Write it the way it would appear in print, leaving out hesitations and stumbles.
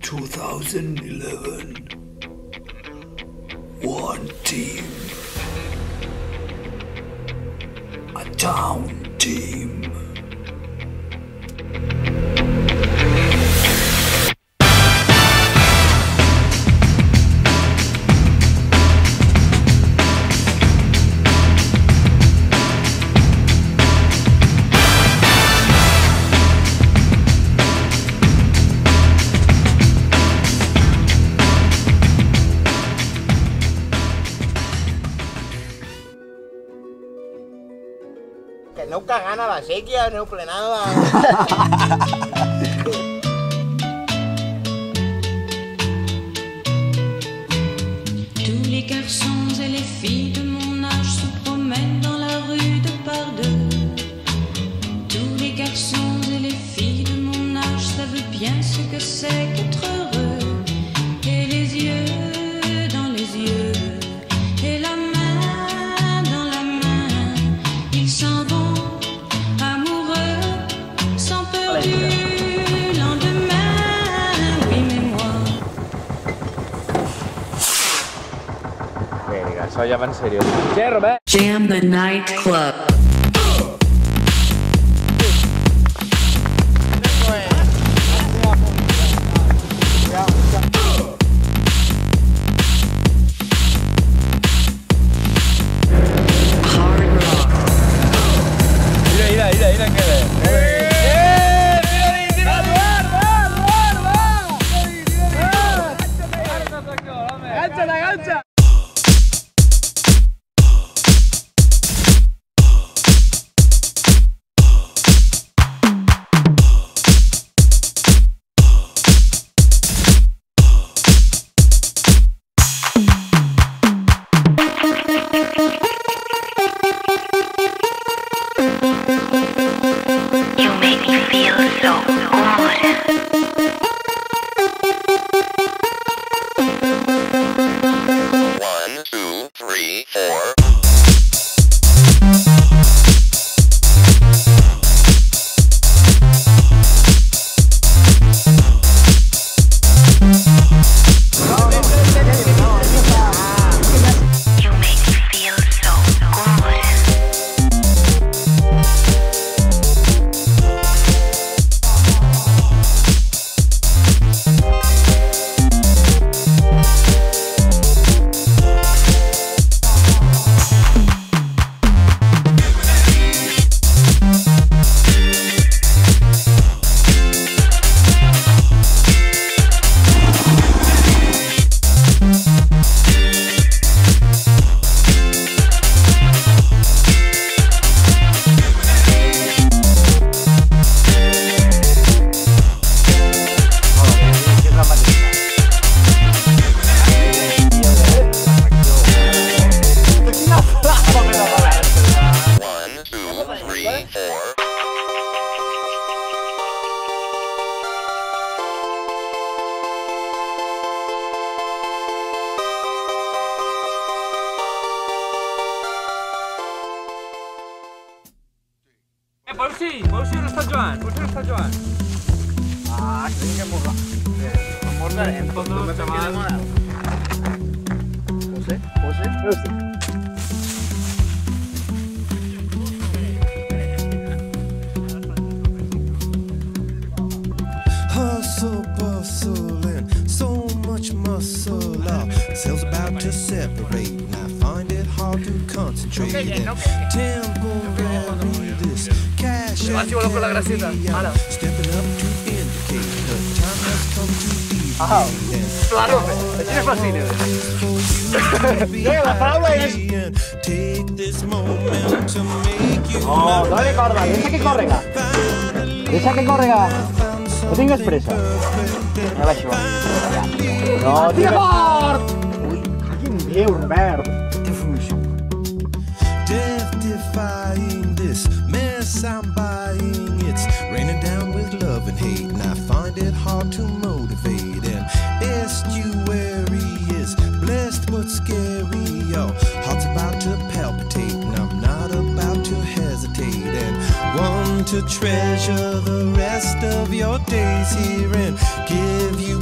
2011. One team. A town team. Que aneu cagant a la sèquia, aneu plenant la... Tous les garçons et les filles de mon âge se promènent dans la rue de par deux. Tous les garçons et les filles de mon âge savent bien ce que c'est qu'être heureux. Et les yeux dans les yeux, et la main dans la main, ils s'en vont amoureux, sans peur du lendemain. Oui, mais moi... Venga, eso ya va en serio. Che, Robert. Jam the Night Club. Mira que ve. ¡Gancha! You make me feel so good. 1, 2, 3, 4. You make me feel so good. Pausi, on està Joan? Ah, que vinga a morrar. Mordarem. José? Hustle, bustle, and so much muscle. Our cells about to separate, and I find it hard to concentrate. Temporary, this cash and carry on, stepping up to indicate the time has come to deviate. Claro, així és fàcil. La paraula és... Take this moment to make you Oh, dale corda, deixa que correga. Deixa que correga. No tingues pressa. Ja baixo. No, tira fort! Ui, quin Déu, Robert. Death-defying this mess I'm buying. It's raining down with love and hate, and I find it hard to motivate. And estuary is blessed but scary. Your heart's about to palpitate, and I'm not about to hesitate. And want to treasure the rest of your days here and give you